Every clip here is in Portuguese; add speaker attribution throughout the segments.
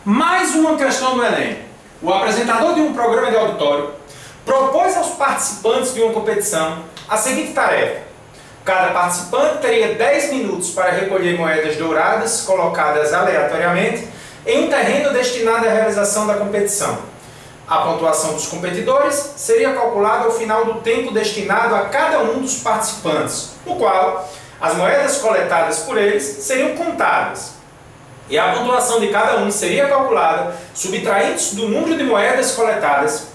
Speaker 1: Mais uma questão do Enem. O apresentador de um programa de auditório propôs aos participantes de uma competição a seguinte tarefa. Cada participante teria 10 minutos para recolher moedas douradas colocadas aleatoriamente em um terreno destinado à realização da competição. A pontuação dos competidores seria calculada ao final do tempo destinado a cada um dos participantes, no qual as moedas coletadas por eles seriam contadas. E a pontuação de cada um seria calculada subtraindo do número de moedas coletadas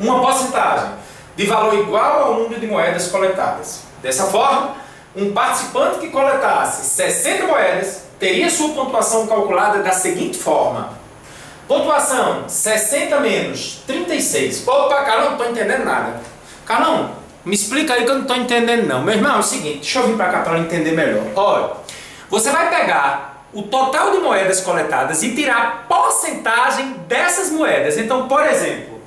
Speaker 1: uma porcentagem de valor igual ao número de moedas coletadas. Dessa forma, um participante que coletasse 60 moedas teria sua pontuação calculada da seguinte forma. Pontuação 60 menos 36. Opa, Carlão, não estou entendendo nada. Carlão, me explica aí que eu não estou entendendo não. Meu irmão, é o seguinte, deixa eu vir para cá para eu entender melhor. Olha, você vai pegar o total de moedas coletadas e tirar a porcentagem dessas moedas. Então, por exemplo,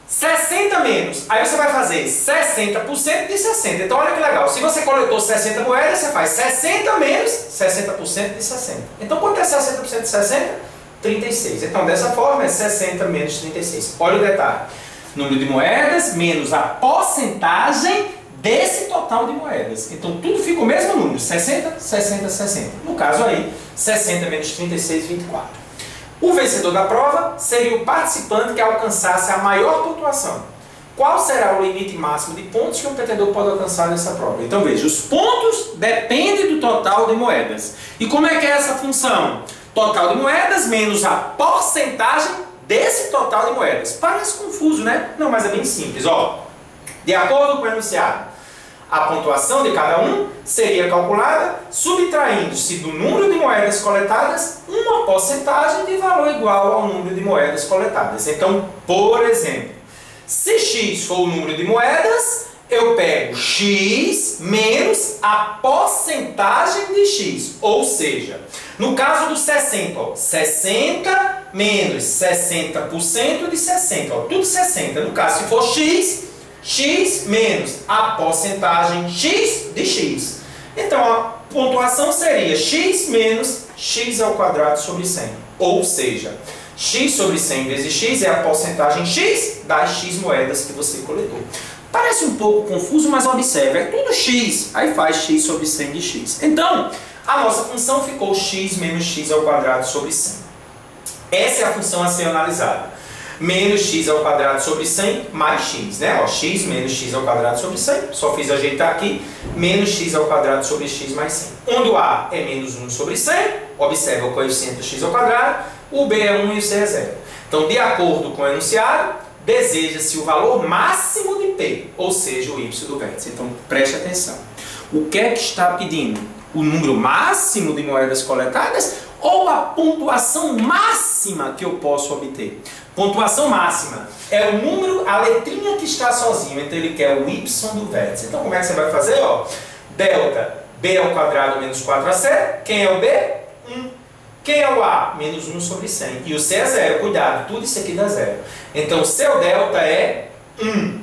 Speaker 1: 60 menos, aí você vai fazer 60% de 60. Então, olha que legal, se você coletou 60 moedas, você faz 60 menos 60% de 60. Então, quanto é 60% de 60? 36. Então, dessa forma, é 60 menos 36. Olha o detalhe. Número de moedas menos a porcentagem desse total de moedas. Então, tudo fica o mesmo número. 60, 60, 60. No caso aí, 60 menos 36, 24. O vencedor da prova seria o participante que alcançasse a maior pontuação. Qual será o limite máximo de pontos que o competidor pode alcançar nessa prova? Então, veja, os pontos dependem do total de moedas. E como é que é essa função? Total de moedas menos a porcentagem desse total de moedas. Parece confuso, né? Não, mas é bem simples. Ó, de acordo com o enunciado, a pontuação de cada um seria calculada subtraindo-se do número de moedas coletadas uma porcentagem de valor igual ao número de moedas coletadas. Então, por exemplo, se x for o número de moedas, eu pego x menos a porcentagem de x. Ou seja, no caso do 60, ó, 60 menos 60% de 60. Ó, tudo 60. No caso, se for x, x menos a porcentagem x de x. Então, a pontuação seria x menos x ao quadrado sobre 100. Ou seja, x sobre 100 vezes x é a porcentagem x das x moedas que você coletou. Parece um pouco confuso, mas observe, é tudo x, aí faz x sobre 100 de x. Então, a nossa função ficou x menos x ao quadrado sobre 100. Essa é a função a ser analisada. Menos x ao quadrado sobre 100 mais x, né? Ó, x menos x ao quadrado sobre 100, só fiz ajeitar aqui, menos x ao quadrado sobre x mais 100. Onde o a é menos 1 sobre 100, observa o coeficiente do x ao quadrado, o b é 1 e o c é 0. Então, de acordo com o enunciado, deseja-se o valor máximo de P, ou seja, o y do vértice. Então, preste atenção. O que é que está pedindo? O número máximo de moedas coletadas ou a pontuação máxima que eu posso obter? Pontuação máxima é o número, a letrinha que está sozinho, então ele quer o y do vértice. Então, como é que você vai fazer? Ó, delta b ao quadrado menos 4ac. Quem é o b? 1. Quem é o a? Menos 1 sobre 100. E o c é 0. Cuidado, tudo isso aqui dá 0. Então, seu delta é 1.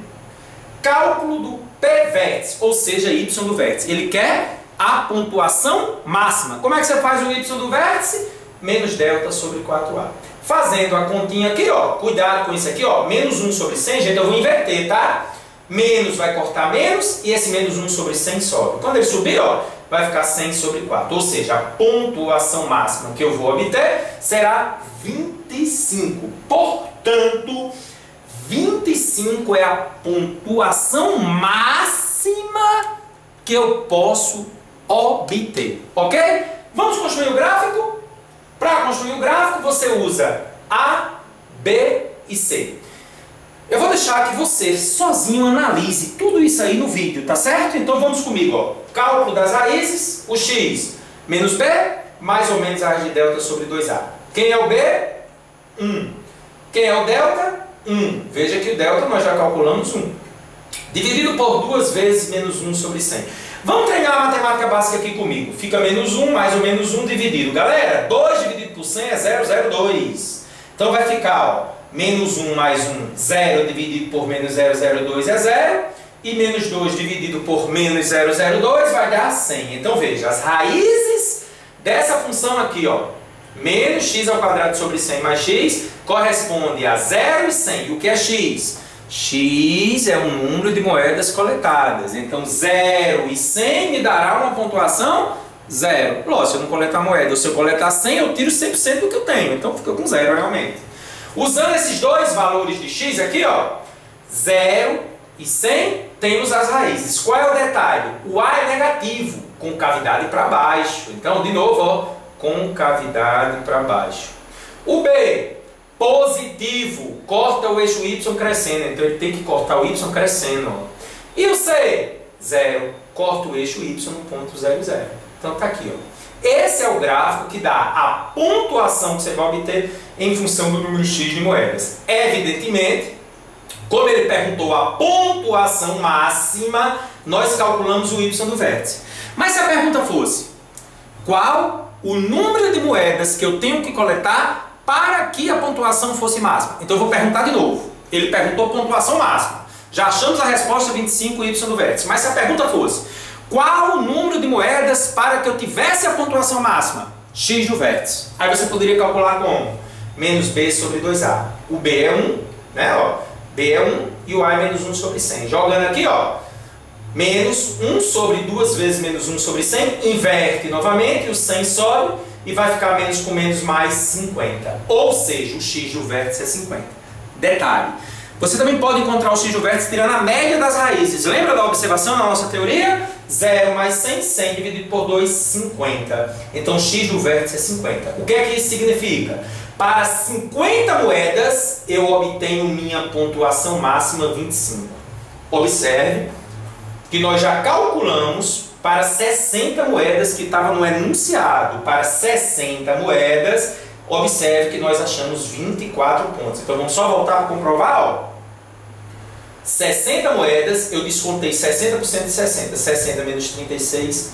Speaker 1: Cálculo do p vértice, ou seja, y do vértice. Ele quer a pontuação máxima. Como é que você faz o y do vértice? Menos delta sobre 4a. Fazendo a continha aqui, ó. Cuidado com isso aqui, ó. Menos 1 sobre 100, gente, eu vou inverter, tá? Menos vai cortar menos e esse menos 1 sobre 100 sobe. Quando ele subir, ó, vai ficar 100 sobre 4. Ou seja, a pontuação máxima que eu vou obter será 25. Portanto, 25 é a pontuação máxima que eu posso obter. Ok? Vamos construir o gráfico? Para construir o gráfico, você usa A, B e C. Eu vou deixar que você sozinho analise tudo isso aí no vídeo, tá certo? Então vamos comigo, ó. Cálculo das raízes, o x menos b, mais ou menos a raiz de delta sobre 2a. Quem é o b? 1. Quem é o delta? 1. Veja que o delta nós já calculamos 1. Dividido por 2 vezes menos 1 sobre 100. Vamos treinar a matemática básica aqui comigo. Fica menos 1 mais ou menos 1 dividido. Galera, 2 dividido por 100 é 0,02. Então vai ficar, ó, menos 1 mais 1, 0 dividido por menos 0,02 é 0. E menos 2 dividido por menos 0,02 vai dar 100. Então veja, as raízes dessa função aqui, ó, menos x ao quadrado sobre 100 mais x corresponde a 0 e 100. E o que é x? X é o número de moedas coletadas. Então 0 e 100 me dará uma pontuação 0. Lógico, se eu não coletar moeda, ou se eu coletar 100, eu tiro 100% do que eu tenho. Então fica com 0 realmente. Usando esses dois valores de x aqui, ó, 0 e 100, temos as raízes. Qual é o detalhe? O A é negativo, com cavidade para baixo. Então, de novo, ó, com cavidade para baixo. O B, positivo, corta o eixo y crescendo. Então, ele tem que cortar o y crescendo. Ó. E o C, 0, corta o eixo y no ponto 0, 0. Então, tá aqui, ó. Esse é o gráfico que dá a pontuação que você vai obter em função do número x de moedas. Evidentemente, como ele perguntou a pontuação máxima, nós calculamos o y do vértice. Mas se a pergunta fosse, qual o número de moedas que eu tenho que coletar para que a pontuação fosse máxima? Então eu vou perguntar de novo. Ele perguntou pontuação máxima. Já achamos a resposta 25 y do vértice. Mas se a pergunta fosse, qual o número de moedas para que eu tivesse a pontuação máxima? X do vértice. Aí você poderia calcular como? Menos B sobre 2A. O B é 1, né? Ó, B é 1 e o A é menos 1 sobre 100. Jogando aqui, ó, menos 1 sobre 2 vezes menos 1 sobre 100, inverte novamente, o 100 sobe e vai ficar menos com menos mais 50. Ou seja, o X do vértice é 50. Detalhe. Você também pode encontrar o x do vértice tirando a média das raízes. Lembra da observação na nossa teoria? 0 mais 100, 100 dividido por 2, 50. Então, x do vértice é 50. O que é que isso significa? Para 50 moedas, eu obtenho minha pontuação máxima 25. Observe que nós já calculamos para 60 moedas que estava no enunciado. Para 60 moedas, observe que nós achamos 24 pontos. Então, vamos só voltar para comprovar, ó. 60 moedas, eu descontei 60% de 60. 60 menos 36,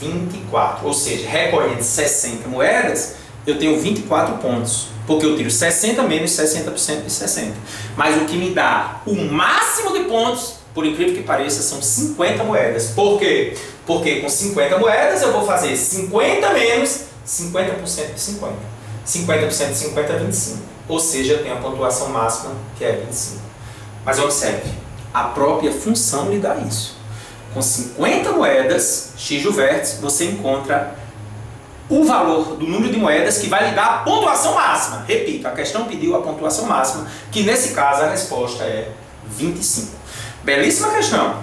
Speaker 1: 24. Ou seja, recolhendo 60 moedas, eu tenho 24 pontos. Porque eu tiro 60 menos 60% de 60. Mas o que me dá o máximo de pontos, por incrível que pareça, são 50 moedas. Por quê? Porque com 50 moedas eu vou fazer 50 menos 50% de 50. 50% de 50 é 25. Ou seja, eu tenho a pontuação máxima, que é 25. Mas observe, a própria função lhe dá isso. Com 50 moedas, x do vértice, você encontra o valor do número de moedas que vai lhe dar a pontuação máxima. Repito, a questão pediu a pontuação máxima, que nesse caso a resposta é 25. Belíssima questão.